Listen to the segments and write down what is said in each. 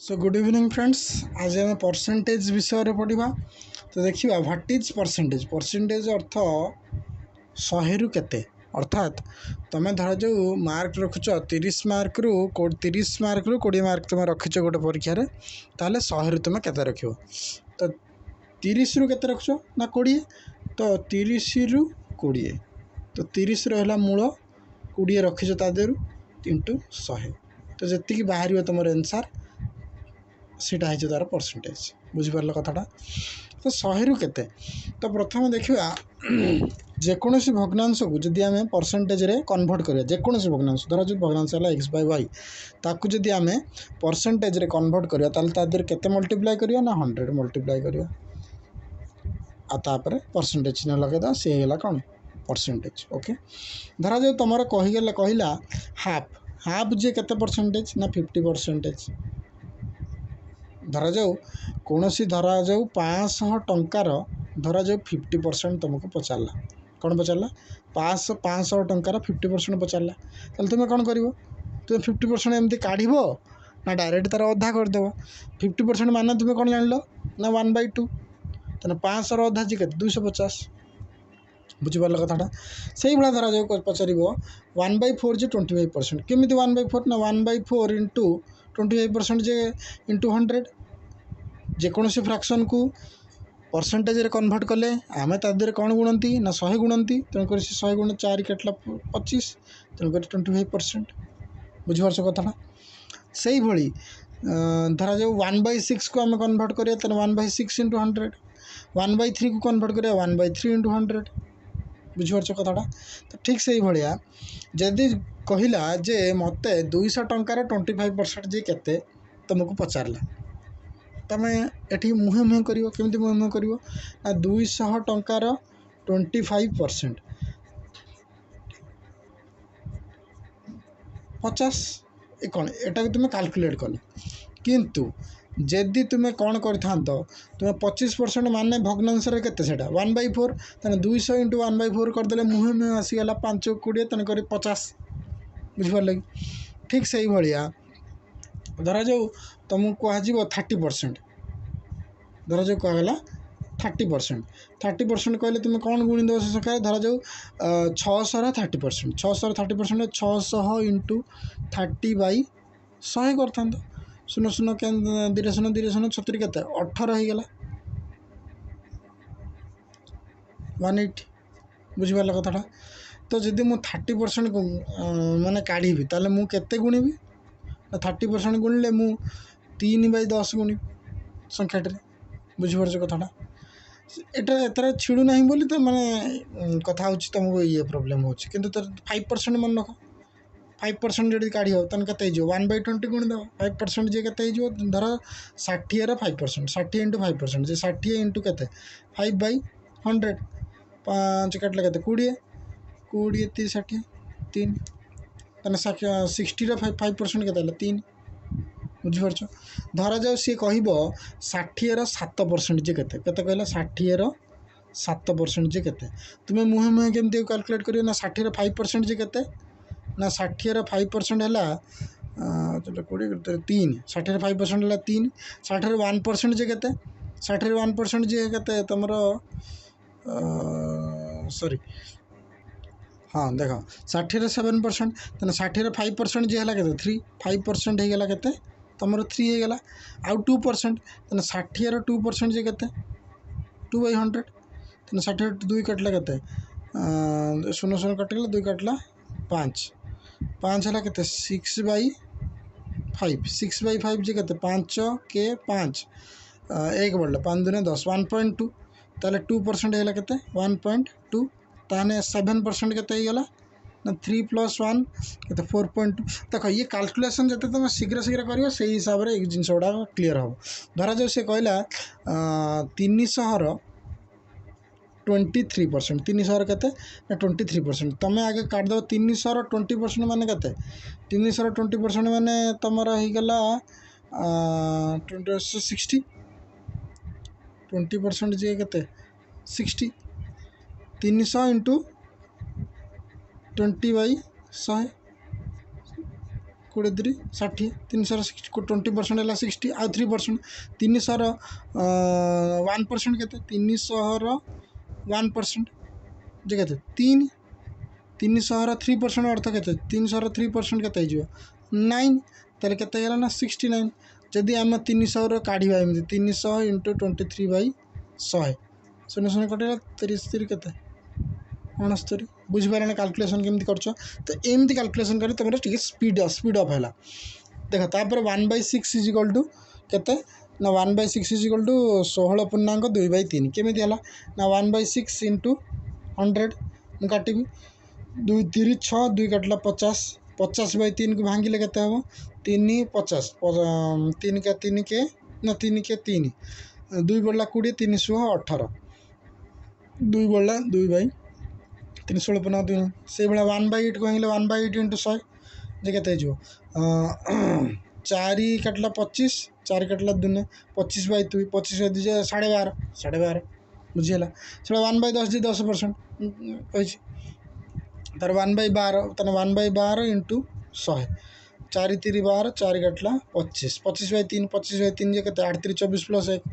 So good evening friends. आज आम percentage विषय पढ़ा। तो देखिए व्हाट इज परसेंटेज। परसेंटेज अर्थ 100 रु केते, अर्थात तुम धर जो मार्क रखुच 30 मार्क रु 20 मार्क तुम रखिच गोटे परीक्षा ताहले 100 रु तुम केते रख। तो 30 रु केते रखुच ना 20, तो 30 रु 20, तो 30 रहा मूल 20 रखिच ता देहरु इंटू 100, तो जी बाहर तुम आंसर सीटा है तार परसेंटेज। बुझिपार कथाटा। तो 100 रु केते, तो प्रथम देखा जेकोसी भग्नांश को जदि आम परसेंटेज रे कन्वर्ट करिया, जेकोसी भग्नांश धर जो भग्नांश है एक्स बाय वाई, ताकू जदि आम परसेंटेज रे कन्वर्ट करिया ताले ता देहरे केते मल्टीप्लाई करिया ना 100 मल्टीप्लाई करिया, आ तापर परसेंटेज चिन्ह लगेदा, सी हैला कौन परसेंटेज। ओके, धरा जो तुम कहला हाफ, हाफ जे केते परसेंटेज ना 50%। धरा जाऊ कौन सी धरा जाऊ 500 टंकार धरा जाऊ 50% तुमको पचारा, कौन पचारा 500 टंकार 50% पचारा, ताल तुम कौन कर तुम 50% एमती काढ़ ना डायरेक्ट तार अधा करदेव। 50% मान तुम कौन जान ना 1/2, तेना 500 अधा जी के 250। बुझिपार कथाटा। से भाया धरा जाऊ पचार 1/4 जे 25%, केमी 1/4 ना 1/4 इंटू 25% जे इंटू 100। जेकोसी फ्रैक्शन को परसेंटेज रे कन्वर्ट कले आम तादेह कौन गुणती ना 100 गुणती, तेणुक 100 गुण 4 केटला 25, तेणुक 25%। बुझिपार कथाटा। से भली धरा जाऊ 1/6 को आम कन्वर्ट करिया तो 1/6 इंटू 100, 1/3 को कन्वर्ट करिया 1/3 इंटू 100। बुझिपार कथाटा। तो ठीक से भाया जदि कहला जे मत 200 टंकार 25% जे केते तुमको पचारा, तमें ये मुहे मुहे कर केमी मुहे मुहे कर ना 200 टंकार 25% 50, ये कौन एटा तुम कैलकुलेट कल। किंतु जदि तुम्हें कौन कर तुम्हें 25% मान भग्नांश के 1/4, तेना 200 इंटू 1/4 करदे मुहे मुहे आसीगला 5 20, तेणुक 50। बुझिपार लगे। ठीक से भाया धरा जाऊ तुमको कह 30%, धरा जाऊ कहला 30%, 30% कहले तुम कौन गुणी देव से संख्या। धरा जाऊ 600 30%, 600 30% 600 इंटू 30/100 कर 0 0 के 2 0 2 0 36 के 18 हो गला 180। बुझिपार कथाटा। तो जदि मु 30% को माने काढ़ी ताले मु केते गुणिबी ना 30% गुणिले मु 3/10 गुणी संख्याटे। बुझिपार कथाटा। एटा एतर छिड़ू ना बोली तो माने कथा हो तुमको ये प्रोब्लेम हो, किंतु तो 5% मन रख, 5% जब काढ़ तेन के 1/20 गुण देव 5% जे के धर 60 5%, 60 इंटू 5% जे 60 इंटू के 5/100, 5 काटले के 20 20 30 60 3, तेना 60 5% के 3। बुझिपार। धरा जाऊ सी कह 60 7% जे केते कहला 60 7% जे केते, तुम्हें मुहे मुहे केमती कैलकुलेट करियो ना 60 5% जे केते ना 60 5% है 3, 60 5% है 3, 60 1% जे केते 60 1% जे केते तुम सॉरी हाँ देख 60 7%, तेना 60 5% जे है 3, 5% हो गला के तुम 3 हो गला आउ 2%, तेना 60 2% जे के 2/100, तेना 60 2 कटला के 0 0 कटगला 2 कटला 5, 5 है के 6/5, 6/5 जे के 5 के 5 1 बढ़ला 5 2 10 1.2, ताले 2% है के 1.2, ताने 7% के गला ना 3 + 1 के 4.2। देख ये कैलकुलेशन जब तुम शीघ्र शीघ्र कर से हिसाब से एक जिनस गुड़ा क्लीयर हम। धरा जो सी कहला 300 23%, 300 के 23%, तुम आगे काटदेव 300 20% मान के 300 20% मान तुम होगला 60, 20% जे के 60, 300 इंटू 20/100 20 60 300 20% है 60 आउ 3% 300 1% के 300 1% जे के 3 300 3% अर्थ के 300 3% के 9 ताले के ना 69 जदि आम 300 काढ़ा एमती 300 इंटू 23/100 शून्य शून्य कटेगा 30 के 69 बुझिपारे कैलकुलेसन केमती कर तो एमती कैलकुलेसन कर तुम स्पीड अफ है देख तापर 1/6 इज इक्वल टू केते ना 1/6 इज इक्वल टू 16 पूर्णांक 2/3 केमी है ना 1/6 इंटू 100 मुझे काटबी 2 3 6 2 काटला 50 50/3 को भांगिले केते हम 3 50 3 के ना 3 के 3 2 बढ़ला 20 3 18 2 बढ़ला 2/3 16 पूर्णांक 2 से भाया 1/8 को भांगिले 1/8 इंटू 100 जे के 4 काटला 25 4 काटला 2 25/2 25/2 12.5 बुझीगला से 1/10 जी 10% कही तार 1/12 तार 1/12 इंटू 100 4 3 12 4 काटला 25 25/3 25/3 जे के 8 3 24 प्लस 1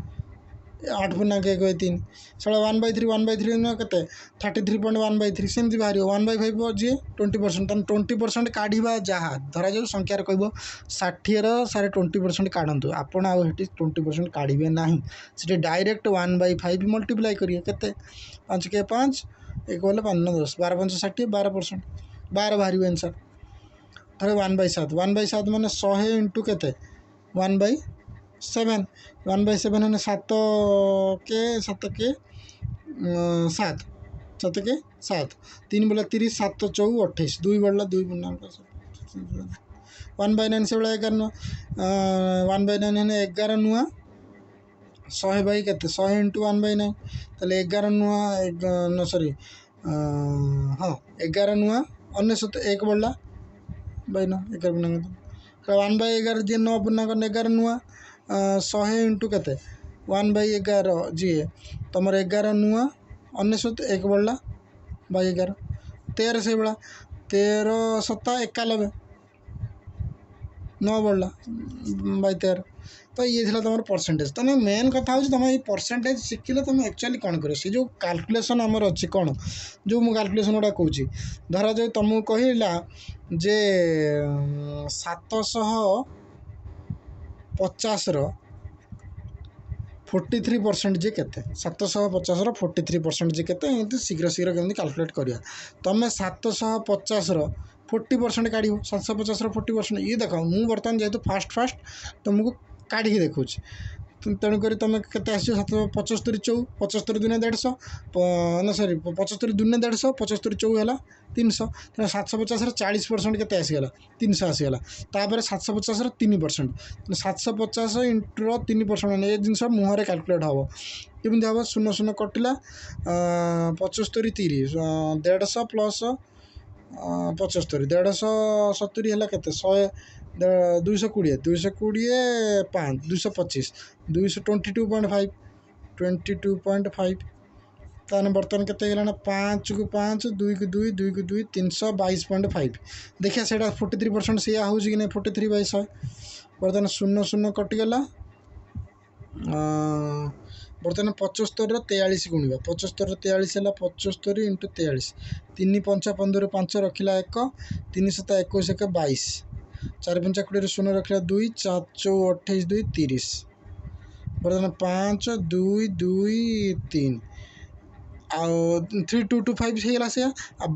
8 पूर्णांक 1/3 से 1/3 1/3 न के 33.1/3 सेमती बाहर 1/5 जी 20% 20% काढ़ा जहाँ धरा जाऊ संख्यार कह 60 सारे 20% काढ़ु आपड़ आठी 20% काढ़े ना से डायरेक्ट 1/5 मल्टीप्लाई करेंगे के 5 के 5 एक बोले 5 10 12 5 60 12% 12 बाहर आंसर थे 1/7 1/7 मैंने 100 इंटू के 1/7 1/7 है 7 के 7 के 7 3 बोला 30 7 4 28 2 बढ़ला 2 पूर्णांक 1/9 से भाया 11 नुआ 1/9 है 11 नुआ 100 के 100 इंटू 1/9 ताले 11 नुआ सॉरी हाँ 11 नुआ 19 1 बढ़ला 9 11 पूर्णांक 1/11 जी 9 पूर्णांक 11 नुआ 100 इंटू के 1/11 जी तुम 11 नुआ 19 1 बढ़ला 11 13 से भाया 13 7 91 9 बढ़ला 13 तो ये थी तुम परसेंटेज तुम मेन कथा हो तुम ये परसेंटेज शिखिले तुम एक्चुअली कौन कर जो कैलकुलेशन आमर अच्छी कौन जो मुझे कैलकुलेशन गुड़ा कौच धरा जाए तुमको कहला जे 750 43% जे के 750 43% जे के शीघ्र शीघ्र केमती कैलकुलेट करिया तुम 750 40% काढ़ 750 40% ये देख मुझे बर्तमान जेहतु फास्ट तुमको काढ़ी देखा तेणुक तुम के 775 चौ 75 दुनिया 150 ना सॉरी 75 दुनिया 150 75 चौ है 300 750 40% के आसीगला 300 आसीगला तापर 750 3% 750 इंटू 3% ये जिन मुहर कैलकुलेट हम केमी हम 0 0 कटिला 75 30 150 प्लस 75 150 है के 100 220 5 225 222.5 22.5 ताने बर्तमान के 5 को 5 2 को 2 2 को 2 322.5 देखिए से 43% से हो कि नहीं 43/100 बर्तमान 0 0 कटिगला बर्तमान 75 43 गुणवा 75 43 है 75 इंटू 43 3 5 15 5 रखिला 1 3 7 21 1 22 4 5 20 शून्य रखिला 2 4 4 28 2 30 बर्तमान 5 2 2 3 आउ 3225 होगा से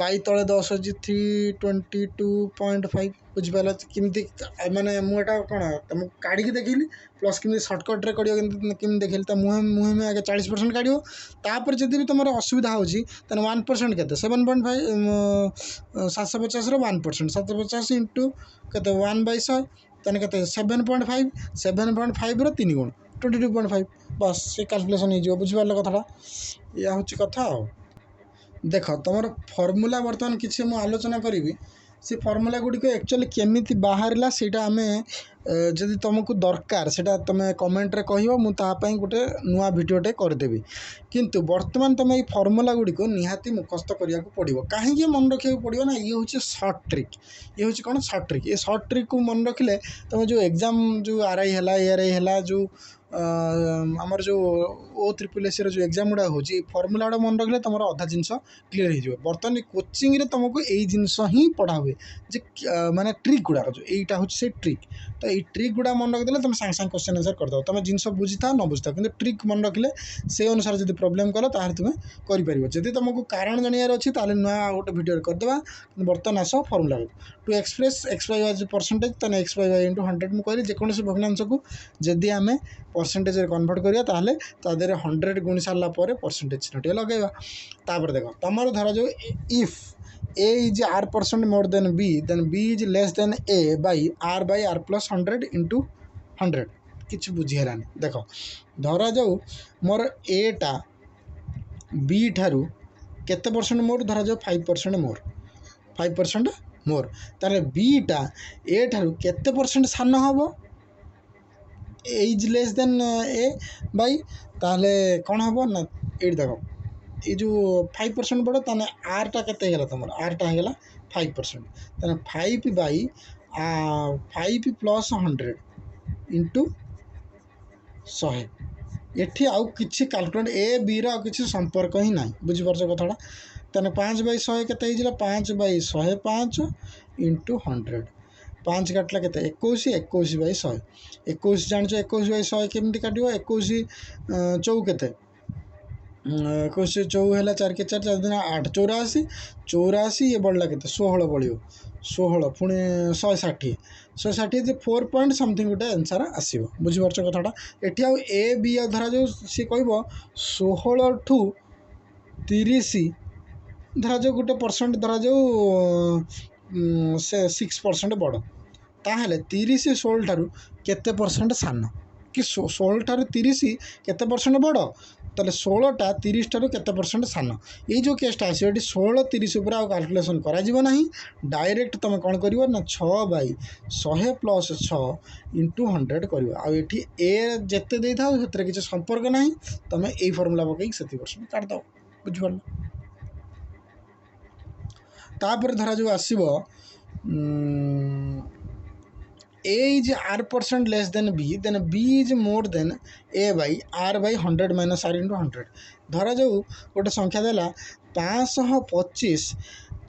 बाई तले 10 अच्छी 322.5 बुझिपार केमती माने मुझे कौन तुमको काढ़ी देखिली प्लस केमी सर्टकट्रे कमी देखिली तो मुहे में आगे 40% काढ़ तापर जब भी तुम असुविधा हो 1% के 7.5 750 1% 750 इंटू के 1/100 तेने के 7.5 7.5 3 गुण 22.5 बस से कैलकुलेसन हो बुझिपार कथा या हूँ कथा देख तुम फर्मूला बर्तमान किसी मुझे आलोचना करी से फर्मूला गुड़िक एक्चुअली केमी बाहर से आम जदि तुमको दरकार सेटा तुम कमेंट रे कहिबो मु ता पई गोटे नुआ वीडियोटे करदेवी किंतु वर्तमान तुम ये फॉर्मूला गुडी को निहाती मुखस्त करिया को पड़िबो काहे मन रखिया को पड़िबो ना ये होची शॉर्ट ट्रिक ये होची कोन शॉर्ट ट्रिक ये शॉर्ट ट्रिक को मन रखिले तुम जो एग्जाम जो आरआई हला एआरआई हला जो आमर जो ओ ट्रिपल एस जो एग्जाम गुड़ा हो फर्मूला गुड़ा मन रखले तुम अधा जिनस क्लीयर हो बर्तमान कोचिंग रे तुमको यही जिनस ही पढ़ा हुए जे माने ट्रिक गुड़ा जो यहीटा हूँ से ट्रिक तो ये ट्रिक गुड़ा मन रखिदे तुम सांगे सांगे क्वेश्चन आंसर करदे तुम जिनस बुझी था न बुझी था कि ट्रिक मन रखिले से अनुसार जब प्रोब्लेम कल तार तुम कर जदि तुमको कारण जानार अच्छी नुआ गोटे वीडियो करदे बर्तमान आस formula to express X Y Y percentage तेना एक्स वाई वाई इंटू 100 मुझे जेकोसी भग्नांश को जदि आम परसेंटेज कन्वर्ट करिया ताहले तादेर 100 गुणी सारा परसेंटेज चिन्हटे लगेगा तापर देख तुम धर जो if A is r% more than B is less than A by R plus 100 into 100 किसी बुझीगलानी देख धरा जाऊ मोर ए टा बी ठारू केते परसेंट मोर धरा जाऊ 5% मोर 5% मोर तारे बी टा ए ठारू केते परसेंट सान हम is less than A by ताहले कौन हम ना ये देख ये जो 5% बड़ ताने आर टा केते हेला तुम आर टा हेला 5% ताने 5 बाई 5 प्लस 100 इंटू 100 एठी आउ किछि कैलकुलेट ए बी रा किछि संपर्क ही नाही बुझि परछ कथाडा ताने 5 बाई 100 केते हिजला 5 बाई 105 इंटू 100 5 काटला के 21 बाई 100 21 जान 21 बाई 100 केमती काटियो 21 चौ के 21 चौ है 4 के 4 4 दिन 8 84 ये बढ़ला के 16 बढ़ियो 16 पुणी 160 जे 4 पॉइंट समथिंग गोटे आंसर आसो बुझीपार कथाटा एटी आउ ए बी धरा जो सी कह 16 ठू 30 धरा जो गोटे परसेंट धरा जो से 6% बड़ ताहले 30 16 ठारू केते परसेंट सान कि 16 ठारू 30 केते परसेंट बड़ ताले 16 टा 30 ठारू केते परसेंट सान ये जो केसटा आसो ये 16 30 उपर आउ कैलकुलेशन करा जीव नाही डायरेक्ट तुम कौन कर 6 बाई 100 प्लस 6 इंटू 100 कर आठी ए जिते दे था से किसी संपर्क ना तुम यही फर्मूला पकई से परसेंट काटिद बुझिपार तापर धरा जो आसो A is r% less than B is more than A by R by 100 minus R into 100 धरा जाऊ गोटे संख्या देला 525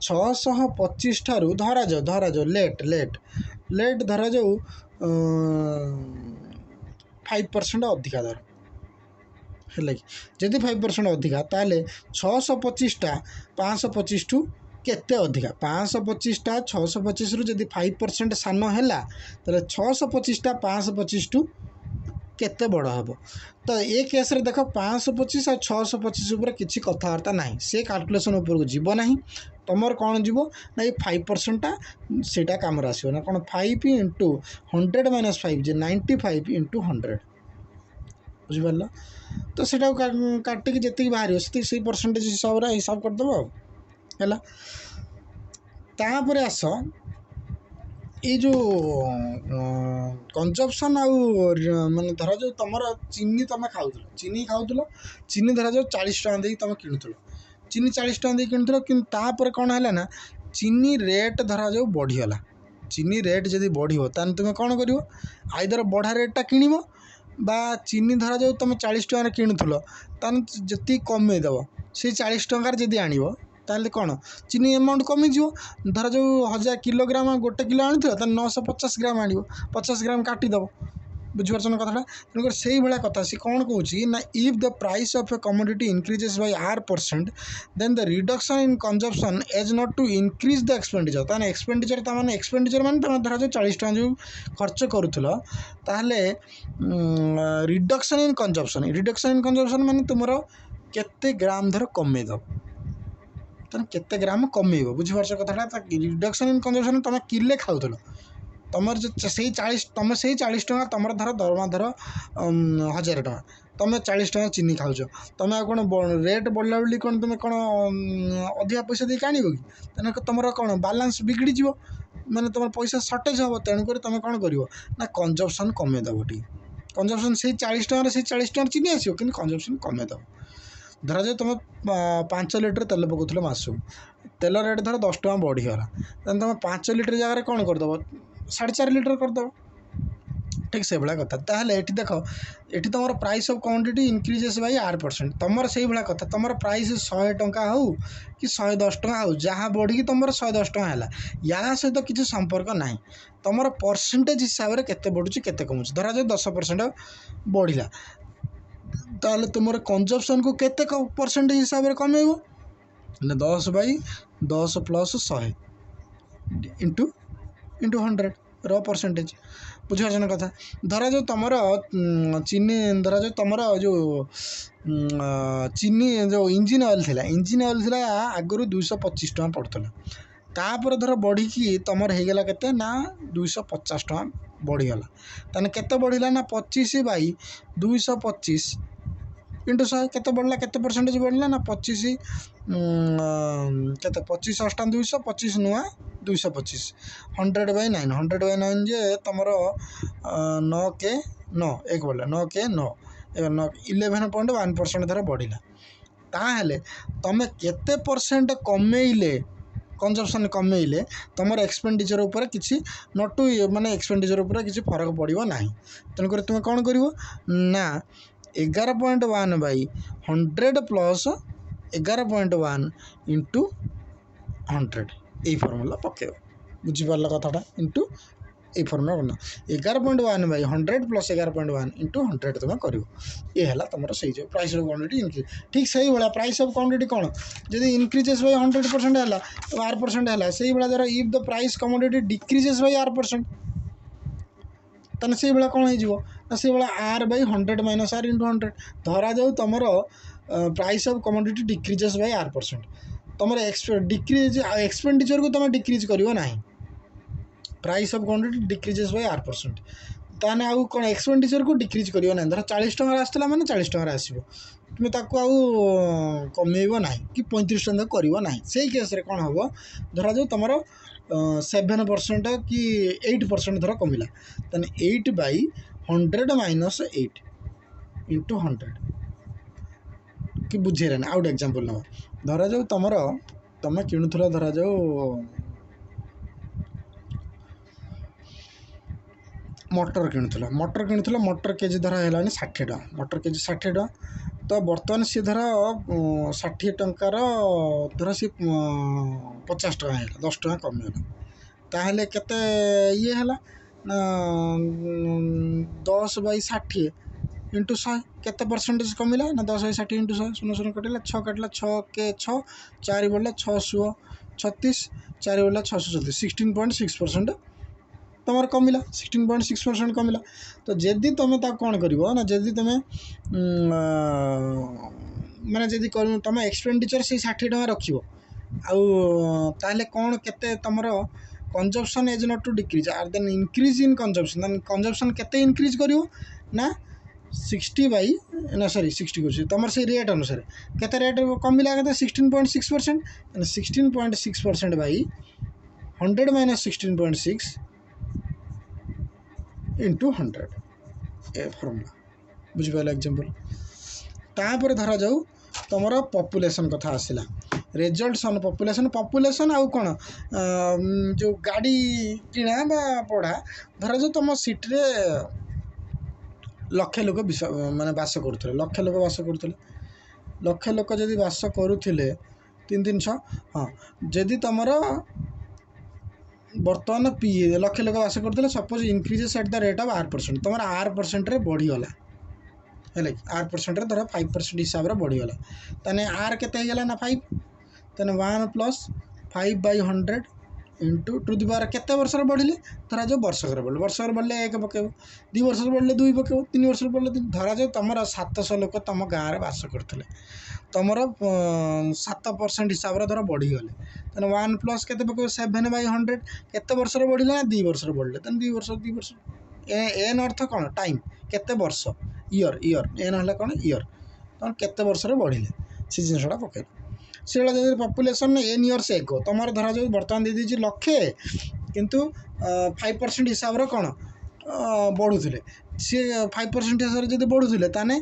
625 ठारू धरा जाऊ लेट धरा जाऊ 5% अधिका धर है जदि 5% अधिका ताले 625 टा 525 ठू केते अधिका 525 टा 625 रु जदि 5% सान है ताले 625 टा 525 ठू केते बड़ हम तो ये केस रे देख 525 और 625 उपर किसी कथबार्ता ना से कैलकुलेशन उपरको जीव ना तुम कौन जीव ना ये 5% टा सेटा काम आसो ना कौन 5 इंटू 100 माइनस 5 जे 95 इंटू 100 बुझिपार तो सेटा काटिक जी बाहर से परसेंटेज हिसाब से हिसाब करदेव है तापर आस ये जो कंजप्शन आउ माने धरा जो तुम चीनी तुम खाऊल चीनी धरा जो 40 टका दे तुम किणुल चीनी 40 टका दे किणुल कि कौन है ना चीनी रेट धरा जो बढ़ीगला चीनी रेट जदि बढ़ो तान तुम कौन कर आइदर बढ़ा रेटा किण बा चीनी धरा जो तुम 40 टका किणुल तान जी कमेदेव से 40 टकर जदि आण ताले कौन चीनी अमाउंट कमिज धर जो 1000 किलोग्राम गोटे किलो आनी 950 ग्राम आण 50 ग्राम काटिदेव बुझीपार कथा तेणुकर से भाया कथा सी कौन कौन ना if the price of a commodity increases by r% then the reduction in consumption as not to increase the expenditure ताने एक्सपेंडिचर ताने एक्सपेंडिचर माने तुम धरा जो 40 टका जो खर्च करूल ताहले रिडक्शन इन कंजप्शन माने तुमर केते ग्राम धर कमेदव केते ग्राम कमेब बुझीपार कथा रिडक्शन इन कंजप्शन तुम किले खाऊल तुम से 40 तुम से 40 टका तुम धर दरमा धर 1000 टका तुम 40 टका चीनी खाऊच तुम कौन रेट बढ़ला बेली कौन तुम कौन अधिका पैसा देक आण कि तुम कौन बालांस बिगड़ी ମାନେ ତୁମର ପଇସା ସର୍ଟେଜ୍ ହେବ, ତେଣୁକରି ତୁମେ କ'ଣ କରିବ ନା କନଜମ୍ପସନ୍ କମେଇଦେବ ଟିକେ। କନଜମ୍ପସନ୍ ସେଇ 40 ଟଙ୍କାରେ ସେଇ 40 ଟଙ୍କାର ଚିନି ଆସିବ, କିନ୍ତୁ କନଜମ୍ପସନ୍ କମେଇଦେବ। ଧରାଯାଉ ତୁମେ 5 ଲିଟର ତେଲ ପକାଉଥିଲ ମାସକୁ, ତେଲ ରେଟ୍ ଧର 10 ଟଙ୍କା ବଢ଼ିଗଲା, ତାହେଲେ ତୁମେ 5 ଲିଟର ଜାଗାରେ କ'ଣ କରିଦେବ 4.5 ଲିଟର କରିଦେବ। ঠিক ସେଇଭଳିଆ କଥା। ତାହେଲେ ଏଠି ଦେଖ, ଏଠି ତୁମର price of quantity increases Bai 8%। ତୁମର ସେଇଭଳିଆ କଥା, ତୁମର ପ୍ରାଇସ୍ 100 ଟଙ୍କା ହେଉ କି 110 ଟଙ୍କା ହେଉ, ଯାହା ବଢ଼ିକି ତୁମର 110 ଟଙ୍କା ହେଲା, ୟା ସହିତ କିଛି ସମ୍ପର୍କ ନାହିଁ। ତୁମର ପରସେଣ୍ଟେଜ୍ ହିସାବରେ କେତେ ବଢ଼ୁଛି କେତେ କମୁଛି। ଧରାଯାଉ 10% ବଢ଼ିଲା, ତାହେଲେ ତୁମର କନଜମ୍ପସନ୍କୁ କେତେ ପରସେଣ୍ଟେଜ୍ ହିସାବରେ କମେଇବ ନା 10/10 ପ୍ଲସ୍ 100 ଇଣ୍ଟୁ 100 ର ପରସେଣ୍ଟେଜ୍। ବୁଝିପାରୁଛ ନା କଥା। ଧରାଯାଉ ତୁମର ଚିନି, ଧରାଯାଉ ତୁମର ଯେଉଁ ଚିନି ଯେଉଁ ଇଞ୍ଜିନ୍ ଅଏଲ୍ ଥିଲା ଆଗରୁ 225 ଟଙ୍କା ପଡ଼ୁଥିଲା, ତାପରେ ଧର ବଢ଼ିକି ତୁମର ହେଇଗଲା କେତେ ନା 250 ଟଙ୍କା ବଢ଼ିଗଲା। ତାହେଲେ କେତେ ବଢ଼ିଲା ନା 25/225 ଇଣ୍ଟୁ 100 କେତେ ବଢ଼ିଲା, କେତେ ପରସେଣ୍ଟେଜ୍ ବଢ଼ିଲା ନା 25 କେତେ 25 ଅଷ୍ଟା 200, 25 ନୂଆ 225, 100/9, 100/9 ଯେ ତୁମର 9K9 ଏକ ବଢ଼ିଲା, 9K9 11.1% ଧର ବଢ଼ିଲା। ତାହେଲେ ତୁମେ କେତେ ପରସେଣ୍ଟ କମେଇଲେ, କନଜମ୍ପସନ୍ କମେଇଲେ ତୁମର ଏକ୍ସପେଣ୍ଡିଚର୍ ଉପରେ କିଛି ନଟୁ ମାନେ ଏକ୍ସପେଣ୍ଡିଚର୍ ଉପରେ କିଛି ଫରକ ପଡ଼ିବ ନାହିଁ। ତେଣୁକରି ତୁମେ କ'ଣ କରିବ ନା 11.1/100 ପ୍ଲସ୍ 11.1 ଇଣ୍ଟୁ 100 এই ଫର୍ମୁଲା ପକାଇବ। ବୁଝିପାରିଲ କଥାଟା, ଇଣ୍ଟୁ এই ଫର୍ମୁଲା କ'ଣ 11.1/100 ପ୍ଲସ୍ 11.1 ଇଣ୍ଟୁ 100 ତୁମେ କରିବ। ଇଏ ହେଲା ତୁମର ସେଇ ଯେଉଁ ପ୍ରାଇସ୍ ଅଫ୍ କ୍ୱାଣ୍ଟିଟି ଇନକ୍ରିଜ୍। ଠିକ୍ ସେଇଭଳିଆ ପ୍ରାଇସ୍ ଅଫ୍ କ୍ୱାଣ୍ଟିଟି କ'ଣ, ଯଦି ଇନକ୍ରିଜେସ୍ ବାଇ 100% ହେଲା 8% ହେଲା, ସେଇଭଳିଆ ଧର if the price commodity decreases by 8%, ତାହେଲେ ସେଇଭଳିଆ କ'ଣ ହେଇଯିବ ନା ସେଇଭଳିଆ R/100 - R ଇଣ୍ଟୁ 100। ଧରାଯାଉ ତୁମର price of commodity decreases by 8%, ତୁମର ଡିକ୍ରିଜ୍ ଏକ୍ସପେଣ୍ଡିଚର୍କୁ ତୁମେ ଡିକ୍ରିଜ୍ କରିବ ନାହିଁ। Price of quantity decreases by 8%, ତାହେଲେ ଆଉ କ'ଣ ଏକ୍ସପେଣ୍ଡିଚର୍କୁ ଡିକ୍ରିଜ୍ କରିବ ନାହିଁ। ଧର 40 ଟଙ୍କାରେ ଆସିଥିଲା ମାନେ 40 ଟଙ୍କାରେ ଆସିବ, ତୁମେ ତାକୁ ଆଉ କମେଇବ ନାହିଁ କି 35 ଟଙ୍କା କରିବ ନାହିଁ। ସେଇ କେସ୍ରେ କ'ଣ ହେବ, ଧରାଯାଉ ତୁମର 7% କି 8% ଧର କମିଲା, ତାହେଲେ 8/100 - 8 ଇଣ୍ଟୁ 100 କି ବୁଝେଇଲାନି। ଆଉ ଗୋଟେ ଏକ୍ଜାମ୍ପଲ୍ ନେବା, ଧରାଯାଉ ତୁମେ କିଣୁଥିଲ, ଧରାଯାଉ ମଟର କିଣୁଥିଲ, ମଟର କେଜି ଧର ହେଲାନି 60 ଟଙ୍କା, ମଟର କେଜି 60 ଟଙ୍କା। ତ ବର୍ତ୍ତମାନ ସିଏ ଧର 60 ଟଙ୍କାର ଧର ସିଏ 50 ଟଙ୍କା ହେଇଗଲା, 10 ଟଙ୍କା କମିଗଲା, ତାହେଲେ କେତେ ଇଏ ହେଲା ନା 10/60 ଇଣ୍ଟୁ 100 କେତେ ପରସେଣ୍ଟେଜ୍ କମିଲା ନା 10/60 ଇଣ୍ଟୁ 100, 0 କଟିଲା, 6 କାଟିଲା, 6K6, 4 ବଢ଼ିଲା 636, 4 ବଢ଼ିଲା 634, 16.6% ତୁମର କମିଲା, 16.6% କମିଲା। ତ ଯଦି ତୁମେ ତାକୁ କ'ଣ କରିବ ନା, ଯଦି ତୁମେ ମାନେ ଯଦି ତୁମେ ଏକ୍ସପେଣ୍ଡିଚର୍ ସେଇ 60 ଟଙ୍କା ରଖିବ, ଆଉ ତାହେଲେ କ'ଣ କେତେ ତୁମର consumption has not to decrease R then increase in consumption, then consumption କେତେ ଇନକ୍ରିଜ୍ କରିବ ନା 60 କରୁଛି ତୁମର ସେଇ ରେଟ୍ ଅନୁସାରେ କେତେ ରେଟ୍ କମିଲା, କେତେ 16.6%, 16.6% ବାଇ 100 - 16.6 ଇଣ୍ଟୁ 100 ଏ ଫର୍ମୁଲା। ବୁଝିପାରିଲ ଏକ୍ଜାମ୍ପଲ୍। ତାପରେ ଧରାଯାଉ ତୁମର ପପୁଲେସନ୍ କଥା ଆସିଲା, ରେଜଲ୍ଟସ୍ ଅନ୍ ପପୁଲେସନ୍ ଆଉ କ'ଣ ଯେଉଁ ଗାଡ଼ି କିଣା ବା ପଢ଼ା। ଧରାଯାଉ ତୁମ ସିଟିରେ ଲକ୍ଷେ ଲୋକ ମାନେ ବାସ କରୁଥିଲେ, ଲକ୍ଷେ ଲୋକ ଯଦି ବାସ କରୁଥିଲେ 3-300, ହଁ, ଯଦି ତୁମର ବର୍ତ୍ତମାନ ଲକ୍ଷେ ଲୋକ ବାସ କରୁଥିଲେ, suppose increases at the rate of 8%, ତୁମର 8%ରେ ବଢ଼ିଗଲା, ହେଲା କି 8%ରେ ଧର 5% ହିସାବରେ ବଢ଼ିଗଲା, ତାହେଲେ R କେତେ ହେଇଗଲା ନା 5, ତାହେଲେ 1 + 5/100 ଇଣ୍ଟୁ ଟୁ ଦି ପାୱାର କେତେ ବର୍ଷରେ ବଢ଼ିଲେ, ଧରାଯାଉ ବର୍ଷକରେ ବଢ଼ିଲେ 1 ପକାଇବ, 2 ବର୍ଷରେ ବଢ଼ିଲେ 2 ପକାଇବ, 3 ବର୍ଷରେ ବଢ଼ିଲେ 3। ଧରାଯାଉ ତୁମର 700 ଲୋକ ତୁମ ଗାଁରେ ବାସ କରୁଥିଲେ, ତୁମର 7% ହିସାବରେ ଧର ବଢ଼ିଗଲେ, ତାହେଲେ 1 + କେତେ ପକାଇବ 7/100, କେତେ ବର୍ଷରେ ବଢ଼ିଲେ ନା 2 ବର୍ଷରେ ବଢ଼ିଲେ, ତାହେଲେ 2 ବର୍ଷ। ଏନ୍ ଅର୍ଥ କ'ଣ ଟାଇମ୍, କେତେ ବର୍ଷ, ଇୟର୍, ଏନ୍ ହେଲା କ'ଣ ଇୟର୍, ତୁମର କେତେ ବର୍ଷରେ ବଢ଼ିଲେ ସେ ଜିନିଷଟା ପକାଇବ। ସେଇଭଳିଆ ଯଦି ପପୁଲେସନ୍ ଏନ୍ ଇୟର୍ସ ଏଗୋ ତୁମର ଧରାଯାଉ ବର୍ତ୍ତମାନ ଦେଇଦେଇଛି ଲକ୍ଷେ, किंतु 5% हिसाब रे कौन बढ़ुले सी 5% हिसाब से जब बढ़ुले ताने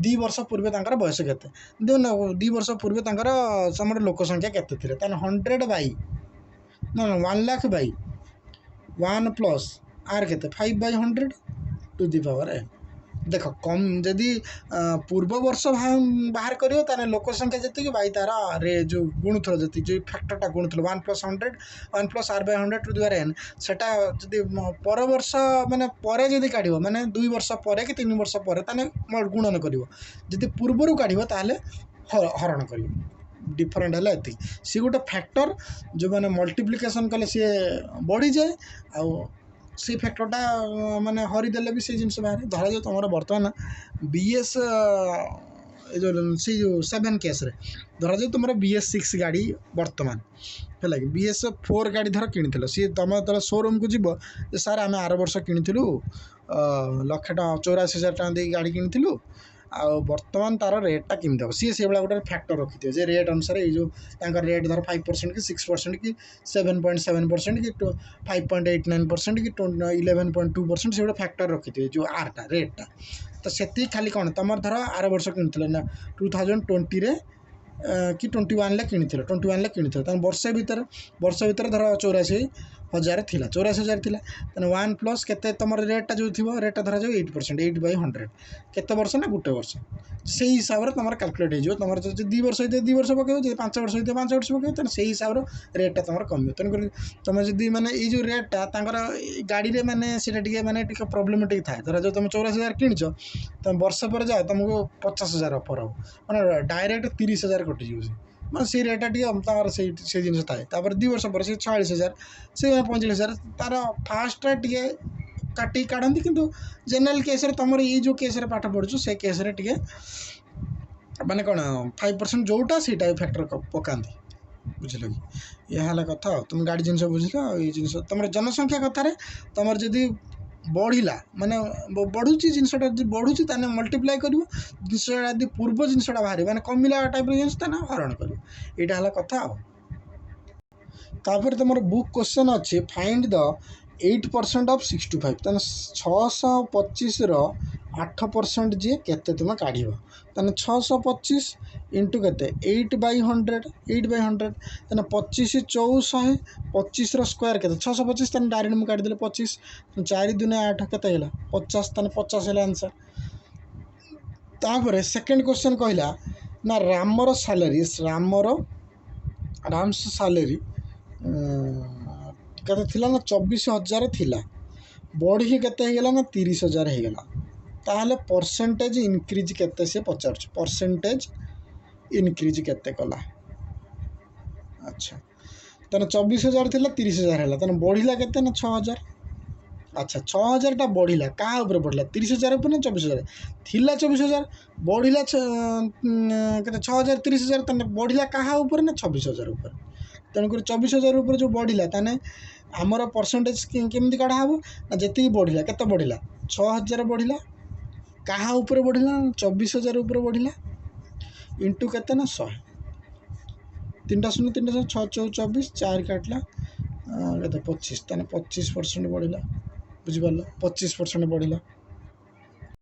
2 वर्ष पूर्वे तांकर बयस केते देखो 2 वर्ष पूर्वे तांकर समर लोक संख्या केते थिले ताने 100 बाई ना 1 लाख बाई 1 प्लस आर केते 5 by 100 to the power n देख कम जदि पूर्व वर्ष बाहर करियो ताने लोक संख्या जति कि बाई तारा रे जो गुणुथल जति जो फैक्टरटा गुणुथल 1 plus 100 1 plus r by 100 to the power n सेटा जदि पर वर्ष माने परे जदि काढिबो माने 2 वर्ष परे कि 3 वर्ष परे ताने गुणन करिवो जदि पूर्वरु काढिबो ताले हरण करिवो डिफरेंट है एति सी गोटे फैक्टर जो माने मल्टीप्लिकेशन कले सी बढ़ी जाए आ से फैक्टरटा माने हरिदेले भी से जिनस बाहर धरा जो तुम बर्तमान बीएस जो से जो 7 केस रे धरा जो तुम BS 6 गाड़ी बर्तमान है कि BS 4 गाड़ी धर कि सी तुम जो शोरूम को जीव सार आम आर वर्ष किणु 1,84,000 टका दे गाड़ी किणु आ बर्तमान तार रेटा केमती हम सी से गोटे फैक्टर रखी थे रेट अनुसार ये रेट धर 5% कि 6% कि 7.7% कि 5.89% कि 11.2% से गोटे फैक्टर रखी थे जो आरटा रेटा तो से खाली कौन तुम धर आर वर्ष कि ना 2020 रे कि 21 कि 21 कि वर्षे भितर धर 84,000 थिला 84,000 थिला तेना 1 प्लस केते तुम रेटा जो थी रेटा धरा जाओ 8% 8 बाई 100 केते वर्ष ना गोटे वर्ष से हिसाब से तुम कैलकुलेट हो तुम 2 वर्ष होते 2 वर्ष पकेब जो 5 वर्ष होते 5 वर्ष पकेब तेना से हिसाब से रेटा तुम कम तेणुक तुम जब मैंने ये जो रेटा गाड़ी में मैंने माने प्रोब्लेमेटिक थाए धरा जो तुम 84,000 किणच तुम वर्ष पर जाओ तुमको 50,000 अफर हो मैंने डायरेक्ट 30,000 कटिज मैं से रेटा से जिन थाए 2 वर्ष पर से 46,000 से 45,000 तार फास्ट टे काटी काढ़ती किंतु जनरल केस तुम ये जो केस पाठ पढ़ु से केस टे माने कौन 5% जोटा से फैक्टर पकाती बुझल कि यह कथा तुम गाड़ी जिन बुझल ये जिन तुम जनसंख्या कथार तुम जदि बढ़ला माने बढ़ुची जिनटा बढ़ुची ताने मल्टीप्लाई करिवो जिनटा यदि पूर्व जिनटा बाहर माने कमिला टाइप जिनस ताने हरण करिवो एटा हला कथा तापर तुम बुक क्वेश्चन अच्छे फाइंड द 8% ऑफ 65 ताने 625 रो 8% जे केते तुम काढिबो ताने 625 इंटू केते 8/100 8/100 ताने 25 400 25 रो स्क्वायर केते 625 ताने डायरेक्ट मु काढि देले 25 4 दुने 8 केते हैला 50 ताने 50 हैला आंसर तापर सेकंड क्वेश्चन कहला ना रामर सैलरी राम्स सैलरी केते थिला ना 24,000 थिला बढ़ी केते हेगला ना 30,000 हेगला ताहले परसेंटेज इनक्रीज केते से पचार परसेंटेज इनक्रीज केते कला अच्छा तने 24,000 थिला 30,000 हैला तने बढ़िला केते ना 6,000 अच्छा 6,000 टा बढ़िला का ऊपर बढ़िला 30,000 ऊपर ना 24,000 थिला 24,000 बढ़िला केते 6,000 30,000 तने बढ़िला का ऊपर ना 26,000 ऊपर तेणुक 24,000 ऊपर जो बढ़िला ताने आमर परसेंटेज केमती काढ़ा हम ना जी बढ़िला केते बढ़िला 6,000 बढ़िला क्या ऊपर बढ़िला 24,000 ऊपर बढ़िला इंटू केते ना 100 3 शून्य 3 6 4 24 4 काटला केते 25 ताने 25% बढ़िला बुझिपार 25% बढ़िला